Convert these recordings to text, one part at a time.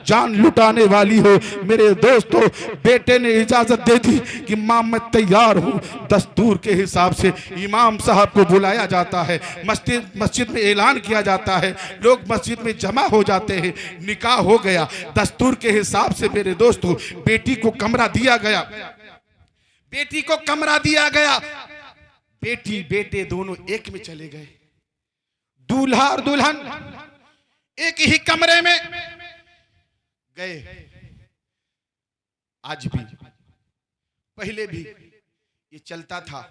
जान लुटाने वाली हो। मेरे दोस्तों, बेटे ने इजाजत दे दी कि माँ मैं तैयार हूँ। दस्तूर के हिसाब से इमाम साहब को बुलाया जाता है, मस्जिद में ऐलान किया जाता है, लोग मस्जिद में जमा हो जाते हैं। निकाह हो गया। दस्तूर के हिसाब से मेरे दोस्तों बेटी को कमरा दिया गया, बेटी को कमरा दिया गया। बेटी बेटे दोनों एक में चले गए। दूल्हा और दुल्हन एक ही कमरे में गए। आज भी, पहले भी ये चलता था।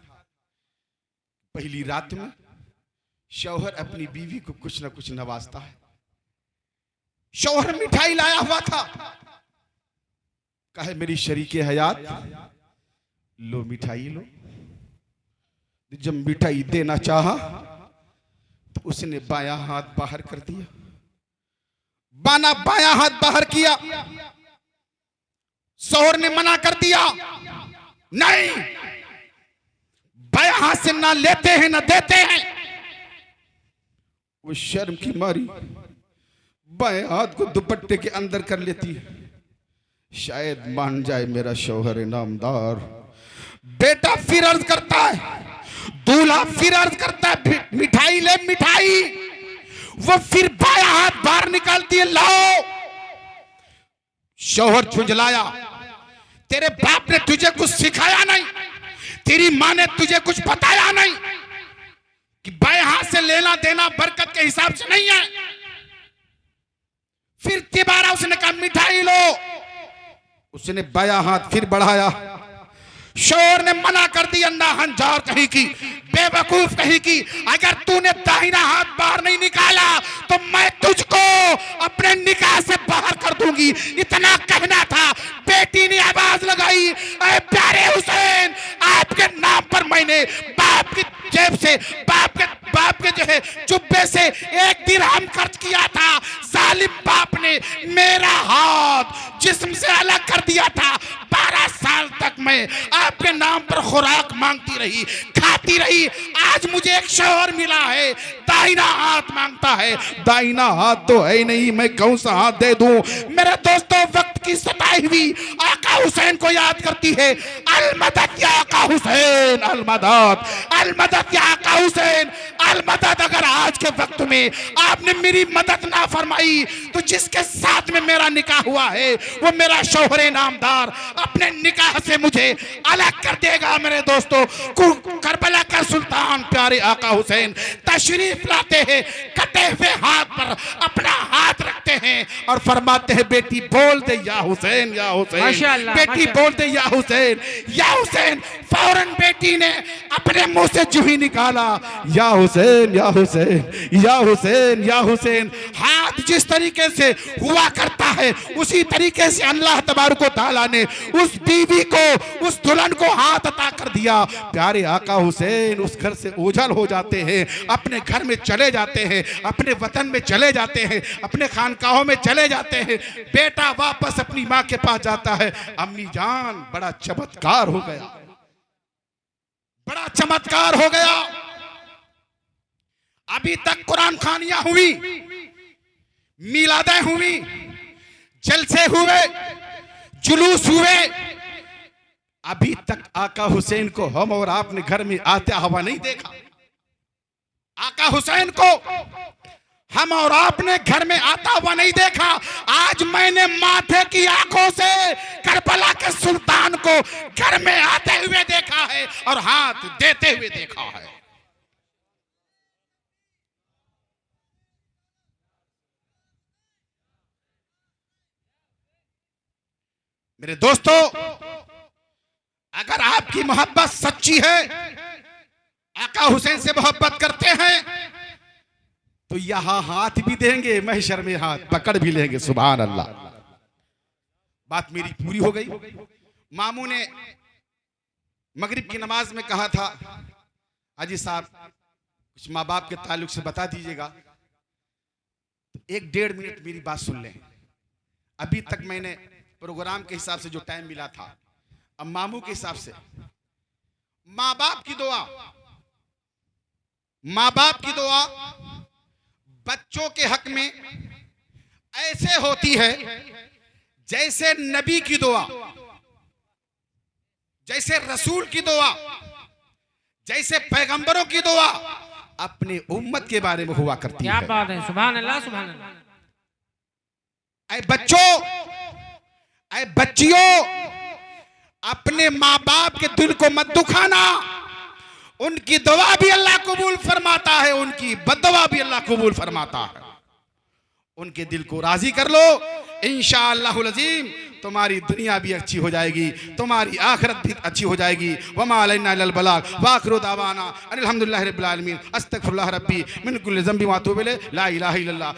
पहली रात में शौहर अपनी बीवी को कुछ ना कुछ नवाजता है। शौहर मिठाई लाया हुआ था, कहे मेरी शरीके हयात लो मिठाई लो। जब मिठाई देना चाहा तो उसने बायां हाथ बाहर कर दिया, बायां हाथ बाहर किया। शौहर ने मना कर दिया, नहीं, बायां हाथ से ना लेते हैं ना देते हैं। वो शर्म की मारी बाएं हाथ को दुपट्टे के अंदर कर लेती है, शायद मान जाए मेरा शौहर नामदार। बेटा फिर अर्ज करता है, दूल्हा फिर अर्ज करता है मिठाई ले मिठाई। वो फिर बायां हाथ बाहर निकालती है, लाओ। शौहर झुंझलाया, तेरे बाप ने तुझे कुछ सिखाया नहीं, तेरी माँ ने तुझे कुछ बताया नहीं कि बाएं हाथ से लेना देना बरकत के हिसाब से नहीं है। फिर तिबारा उसने कहा मिठाई लो। उसने बायां हाथ फिर बढ़ाया। शौहर ने मना कर दिया, नाहंजार कहीं की, बेवकूफ कहीं की, अगर तूने दाहिना हाथ बाहर नहीं निकाला तो मैं तुझको अपने निकाह से बाहर कर दूंगी। इतना कहना था। बेटी ने आवाज लगाई, ऐ प्यारे हुसैन, आपके नाम पर मैंने बाप की जेब से, बाप के जो है जुब्बे से 1 दिरहम खर्च किया था। जालिम बाप ने मेरा हाथ जिस्म से अलग कर दिया था। 12 साल तक मैं आपके नाम पर खुराक मांगती रही, खाती रही। आज मुझे एक शौहर मिला है, दाहिना हाथ मांगता है। दाहिना हाथ तो है ही नहीं, मैं कौन सा हाथ दे दूं। मेरे दोस्तों, वक्त की सताई हुई आका हुसैन को याद करती है। अलमदद या आका हुसैन, अलमदद, अलमदद या आका हुसैन, अलमदद। अगर आज के वक्त में आपने मेरी मदद ना फरमाई तो जिसके साथ में मेरा निकाह हुआ है वो मेरा शौहर नामदार अपने निकाह से मुझे अलग कर देगा। मेरे दोस्तों, करबला का सुल्तान प्यारे आका हुसैन तशरीफ लाते हैं, कटे हुए हाथ पर अपना हाथ रखते हैं और फरमाते हैं बेटी बोल दे या हुसैन, या हुसैन, बेटी बोल दे या हुसैन, या हुसैन। फौरन बेटी ने अपने मुंह से जूही निकाला, या हुसैन, या हुसैन, या हुसैन, या हुसैन। हाथ जिस तरीके से हुआ करता है उसी तरीके से अल्लाह तबारक व तआला ने उस बीवी को, उस दुल्हन को हाथ अता कर दिया। प्यारे आका हुसैन उस घर से ओझल हो जाते हैं, अपने घर में चले जाते हैं, अपने वतन में चले जाते हैं, अपने खानकाहों में चले जाते हैं। बेटा वापस अपनी माँ के पास जाता है, अम्मी जान बड़ा चमत्कार हो गया, बड़ा चमत्कार हो गया। अभी तक कुरान खानियां हुई, मिलादें हुई, जलसे हुए, जुलूस हुए, अभी तक आका हुसैन को हम और आपने घर में आते हुआ नहीं देखा। आका हुसैन को हम और आपने घर में आता हुआ नहीं देखा। आज मैंने माथे की आंखों से करबला के सुल्तान को घर में आते हुए देखा है और हाथ देते हुए देखा है। मेरे दोस्तों, अगर आपकी मोहब्बत सच्ची है, आका हुसैन से मोहब्बत करते हैं, तो यहां हाथ भी देंगे, महशर में हाथ पकड़ भी लेंगे। सुभान अल्लाह। बात मेरी पूरी हो गई। मामू ने मगरिब की नमाज में कहा था, हाजी साहब कुछ माँ बाप के ताल्लुक से बता दीजिएगा। तो 1-1.5 मिनट मेरी बात सुन लें। अभी तक मैंने प्रोग्राम के हिसाब से जो टाइम मिला था, अब मामू के हिसाब से, माँ बाप की दुआ, माँ बाप की दुआ बच्चों के हक में ऐसे होती है जैसे नबी की दुआ, जैसे रसूल की दुआ, जैसे पैगंबरों की दुआ अपनी उम्मत के बारे में हुआ करती है। क्या बात है, सुभान अल्लाह सुभान अल्लाह। ऐ बच्चों, ऐ बच्चियों, अपने माँ बाप के दिल को मत दुखाना। उनकी दुआ भी अल्लाह कबूल फरमाता है, उनकी बद्दुआ भी अल्लाह कबूल फरमाता है। उनके दिल को राजी कर लो, इंशाअल्लाहुल अज़ीम तुम्हारी दुनिया भी अच्छी हो जाएगी, तुम्हारी आखिरत भी अच्छी हो जाएगी। वमा अलैना इल्लल बलाग व आखिरु दावाना अनिल हम्दुलिल्लाहि रब्बिल आलमीन। अस्तगफिरुल्लाह रब्बी मिन कुल्लि ज़ंबि व अतूबु इलैहि ला इलाहा इल्लल्लाह।